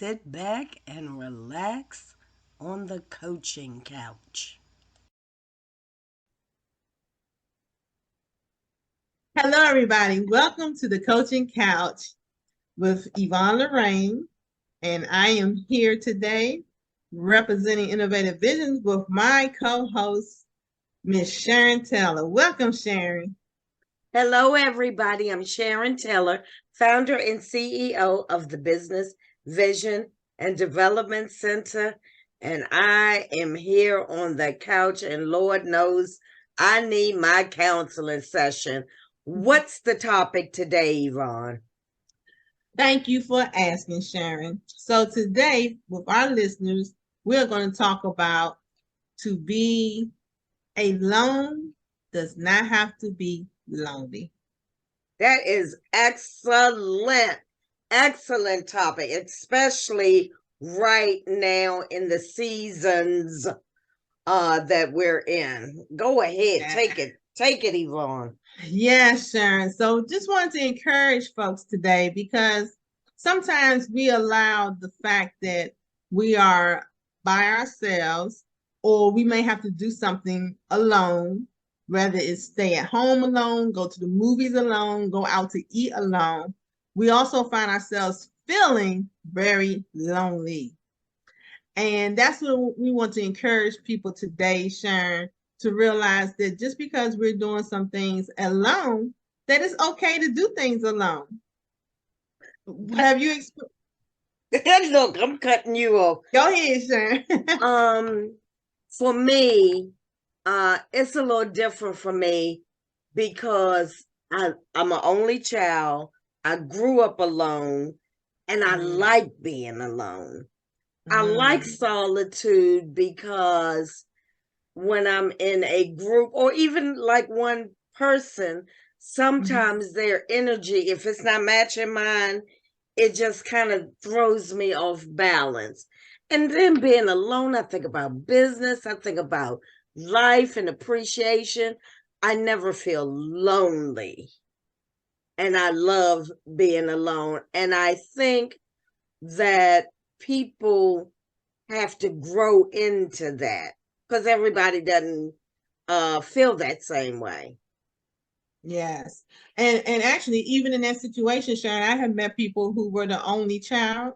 sit back and relax on the coaching couch. Hello, everybody. Welcome to the Coaching Couch with Yvonne Lorraine. And I am here today representing Innovative Visions with my co host, Miss Sharon Taylor. Welcome, Sharon. Hello, everybody. I'm Sharon Taylor, founder and CEO of the Business Vision and Development Center. And I am here on the couch, and Lord knows I need my counseling session. What's the topic today, Yvonne? Thank you for asking, Sharon. So, today, with our listeners, we're going to talk about to be alone does not have to be lonely. That is excellent. Excellent topic, especially right now in the seasons that we're in. Go ahead, Yeah. take it, Yvonne. Yes, Sharon. So just wanted to encourage folks today because sometimes we allow the fact that we are by ourselves or we may have to do something alone, whether it's stay at home alone, go to the movies alone, go out to eat alone. We also find ourselves feeling very lonely. And that's what we want to encourage people today, Sharon, to realize that just because we're doing some things alone, that it's okay to do things alone. Have you Look, I'm cutting you off. Go ahead, Sharon. For me, it's a little different for me because I'm an only child. I grew up alone, and I like being alone. I like solitude because when I'm in a group or even like one person, sometimes their energy, if it's not matching mine, it just kind of throws me off balance. And then being alone, I think about business, I think about life and appreciation. I never feel lonely. And I love being alone. And I think that people have to grow into that because everybody doesn't feel that same way. Yes. And actually, even in that situation, Sharon, I have met people who were the only child.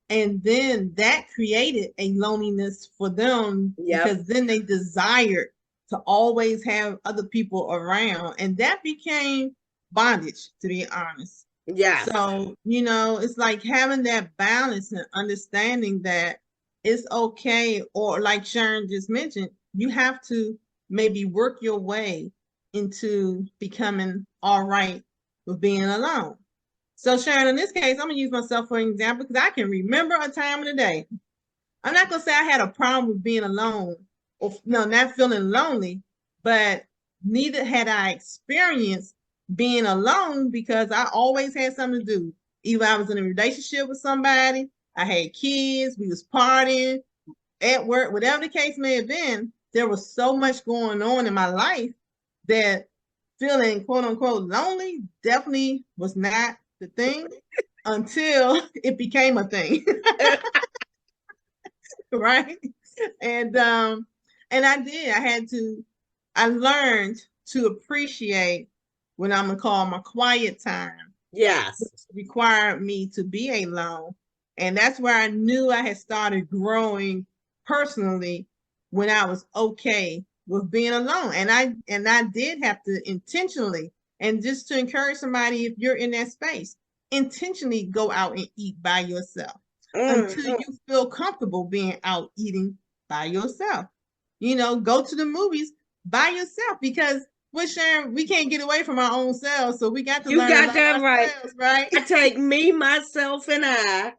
And then that created a loneliness for them Yep. because then they desired to always have other people around. And that became bondage, to be honest. Yes. So, it's like having that balance and understanding that it's okay, or like Sharon just mentioned, you have to maybe work your way into becoming all right with being alone. So, Sharon, in this case, I'm gonna use myself for an example because I can remember a time of the day. I'm not gonna say I had a problem with being alone, or no, not feeling lonely, but neither had I experienced being alone because I always had something to do. Either I was in a relationship with somebody, I had kids, we was partying at work, whatever the case may have been. There was so much going on in my life that feeling quote unquote lonely definitely was not the thing until it became a thing. Right? And I did. I learned to appreciate when I'm gonna call my quiet time, Yes. which required me to be alone. And that's where I knew I had started growing personally when I was okay with being alone. And I did have to intentionally, and just to encourage somebody, if you're in that space, intentionally go out and eat by yourself until Mhm. you feel comfortable being out eating by yourself. Go to the movies by yourself because we're sharing, we can't get away from our own selves. So we got to You learn to got love that right. ourselves, right? I take me, myself, and I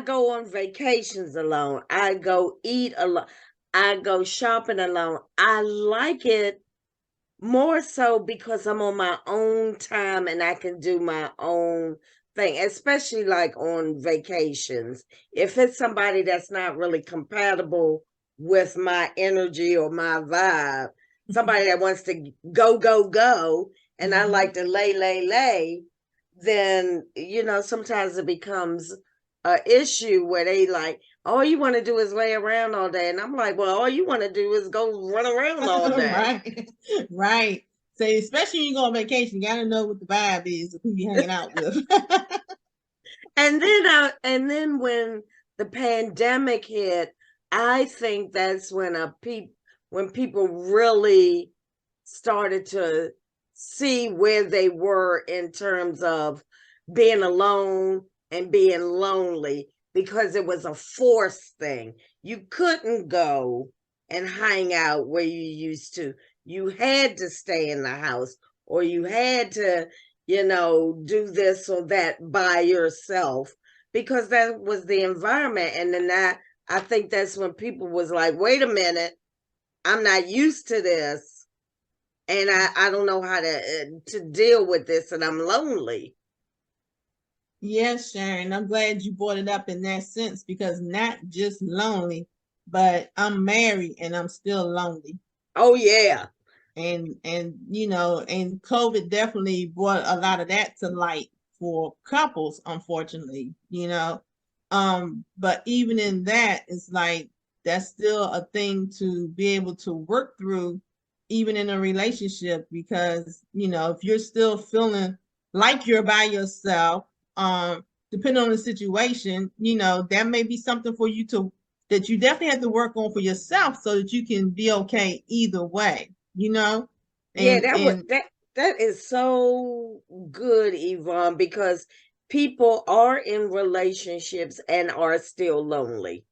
go on vacations alone. I go eat alone. I go shopping alone. I like it more so because I'm on my own time and I can do my own thing, especially like on vacations. If it's somebody that's not really compatible with my energy or my vibe, somebody that wants to go, go, go, and I like to lay, then, sometimes it becomes a issue where they like, all you want to do is lay around all day. And I'm like, well, all you want to do is go run around all day. Right. Right. So especially when you go on vacation, you gotta know what the vibe is of who you're hanging out with. And then when the pandemic hit, I think that's when when people really started to see where they were in terms of being alone and being lonely, because it was a forced thing. You couldn't go and hang out where you used to. You had to stay in the house, or you had to, do this or that by yourself, because that was the environment. And then I think that's when people was like, wait a minute, I'm not used to this, and I don't know how to deal with this, and I'm lonely. Yes, Sharon, I'm glad you brought it up in that sense because not just lonely, but I'm married and I'm still lonely. Oh yeah. And and COVID definitely brought a lot of that to light for couples, unfortunately, but even in that, it's like that's still a thing to be able to work through even in a relationship, because if you're still feeling like you're by yourself, depending on the situation, that may be something for you to that you definitely have to work on for yourself so that you can be okay either way, Yeah, and that would and that is so good, Yvonne, because people are in relationships and are still lonely.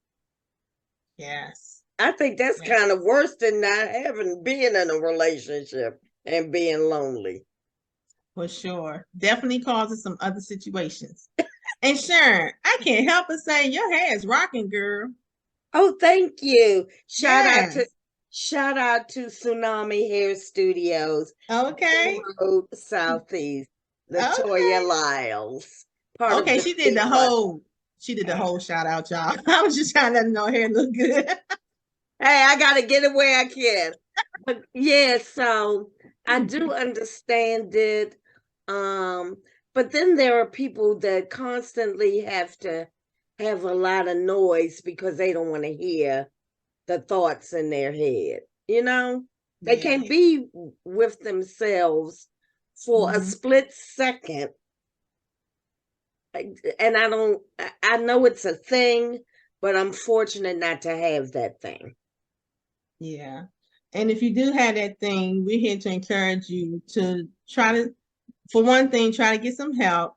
yes, I think that's yes, kind of worse than not having being in a relationship and being lonely. for sure. Definitely causes some other situations. And Sharon, I can't help but say your hair is rocking, girl. Oh, thank you. Yes. Shout out to Tsunami Hair Studios, Main Okay. Road Southeast, Latoya Okay. Lyles, part of Okay, the she did Big the One. whole shout out, y'all. I was just trying to let her know her hair look good. Hey, I gotta get it where I can. But yeah, so I do understand it. Um, but then there are people that constantly have to have a lot of noise because they don't want to hear the thoughts in their head. They can't Yes. be with themselves for a Hmm. split second. And I know it's a thing, but I'm fortunate not to have that thing. Yeah. And if you do have that thing, we're here to encourage you to try to, for one thing, try to get some help.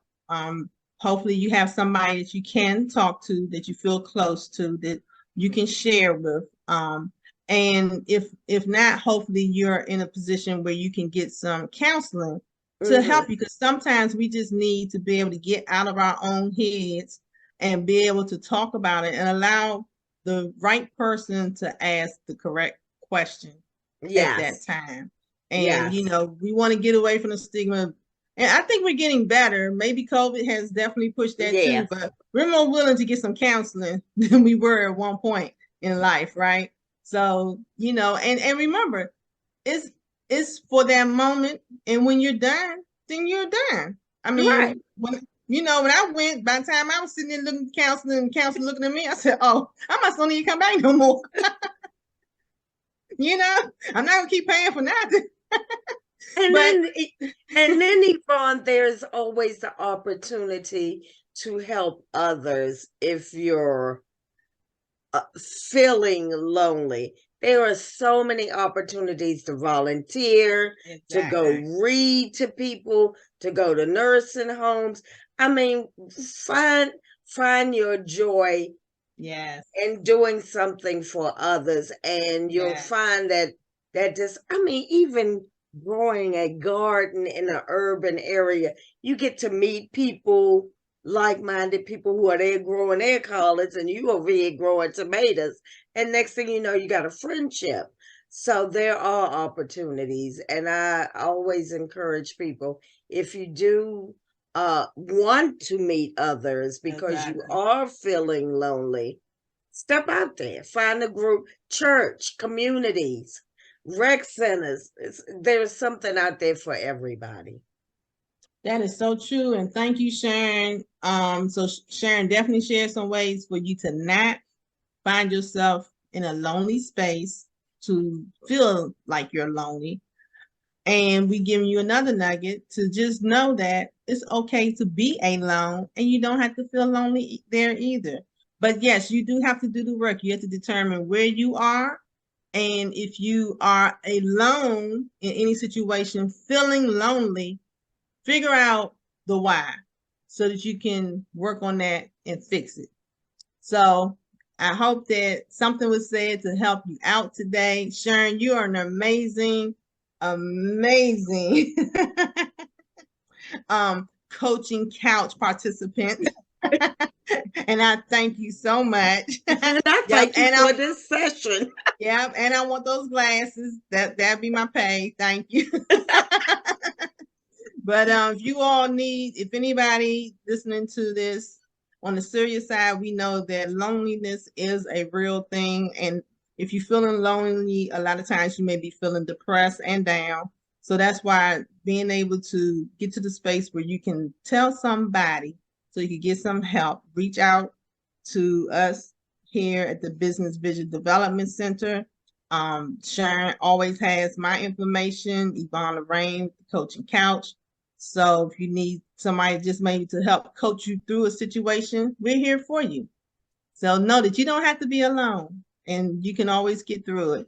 Hopefully you have somebody that you can talk to, that you feel close to, that you can share with. And if not, hopefully you're in a position where you can get some counseling to Hmm. help you, because sometimes we just need to be able to get out of our own heads and be able to talk about it and allow the right person to ask the correct question at that Yes. time. And Yes. we want to get away from the stigma. And I think we're getting better. Maybe COVID has definitely pushed that too, Yes. but we're more willing to get some counseling than we were at one point in life, right? So, and remember, it's it's for that moment, and when you're done, then you're done. I Right. mean, when I went, by the time I was sitting there looking counseling and counseling looking at me, I said, "Oh, I must don't need to come back no more." you know, I'm not gonna keep paying for nothing. And But then, and then, Yvonne, there's always the opportunity to help others if you're feeling lonely. There are so many opportunities to volunteer, to go exactly. read to people, to go to nursing homes. I mean, find your joy Yes. in doing something for others, and you'll Yes. find that just, I mean, even growing a garden in an urban area, you get to meet people, like-minded people who are there growing their collards, and you over here growing tomatoes, and next thing you know, you got a friendship. So there are opportunities, and I always encourage people, if you do want to meet others because you Exactly. are feeling lonely, step out there, find a group, church, communities, rec centers. There's something out there for everybody. That is so true. And thank you, Sharon. So Sharon definitely shared some ways for you to not find yourself in a lonely space, to feel like you're lonely. And we giving you another nugget to just know that it's okay to be alone and you don't have to feel lonely there either. But yes, you do have to do the work. You have to determine where you are. And if you are alone in any situation, feeling lonely, figure out the why so that you can work on that and fix it. So I hope that something was said to help you out today. Sharon, you are an amazing coaching couch participant. And I thank you so much. And I Yep, thank you for this session. yep, and I want those glasses. That'd be my pay. Thank you. But if you all need, if anybody listening to this on the serious side, we know that loneliness is a real thing. And if you're feeling lonely, a lot of times you may be feeling depressed and down. So that's why being able to get to the space where you can tell somebody so you can get some help, reach out to us here at the Business Vision Development Center. Sharon always has my information, Yvonne Lorraine, Coaching Couch. So if you need somebody just maybe to help coach you through a situation, we're here for you. So know that you don't have to be alone and you can always get through it.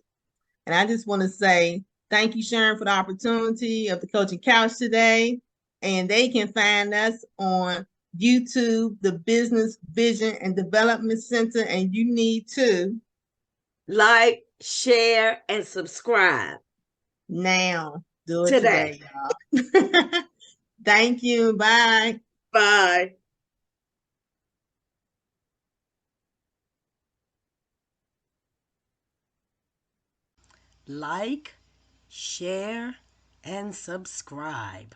And I just want to say thank you, Sharon, for the opportunity of the Coaching Couch today. And they can find us on YouTube, the Business Vision and Development Center. And you need to Like, share, and subscribe now do it today. today, y'all. Thank you. Bye. Bye. Like, share, and subscribe.